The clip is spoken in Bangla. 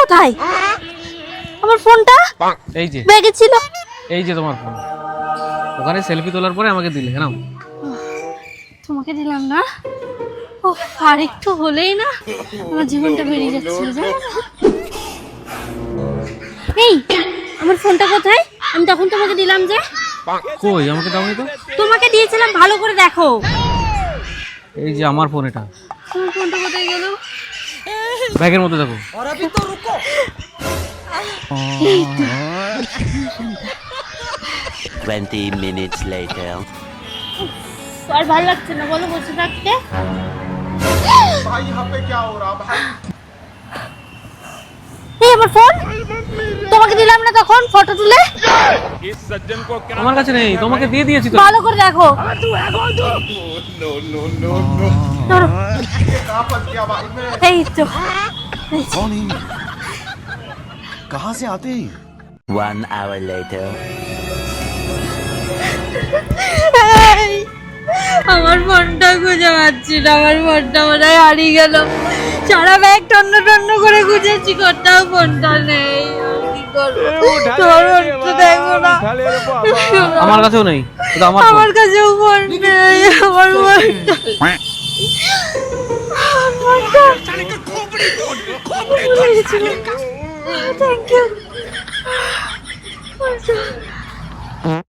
কোথায়? আমার ফোনটা এই যে ব্যাগে ছিল। এই যে তোমার ফোন, ওখানে সেলফি তোলার পরে আমাকে দিলে। নাও। তোমাকে দিলাম না? ও আর একটু হলেই না আমার জীবনটা বেরিয়ে যাচ্ছিল, জানো না? এই আমার ফোনটা কোথায়? আমি তখন তোমাকে দিলাম যে। কই, আমাকে দাওনি তো। তোমাকে দিয়েছিলাম, ভালো করে দেখো। এই যে আমার ফোন, এটা তোমার ফোনটা কোথায় গেল? ব্যাগের মধ্যে দেখো। এই তো। 20 minutes later. আর ভালো লাগছে না বলো বসে থাকতে। भाई यहाँ पे क्या हो रहा भाई? এই আমার ফোন তোমাকে দিলাম না তখন ফটো তুলে? আমার কাছে নেই, তোমাকে দিয়ে দিয়েছি তো। ভালো করে দেখো। नो नो नो नो ধরো। ये कहाँ फंस गया भाई मैं? এই তো। कौन है ये? कहाँ से आते हैं ये? 1 hour later. এই, আমার ফোনটা খুঁজে পাচ্ছি না, আমার ফোনটা মনে হয় হারিয়ে গেল। সারা ব্যাগ টন্ন টন্ন করে খুঁজেছি, কোথাও ফোনটা নেই। আমি কি করবো? তোমার ফোনটা দেখো না। আমার কাছেও নেই, এটা আমার ফোন। আমার কাছেও ফোন নেই। আমার ফোনটা থ্যাংক ইউ।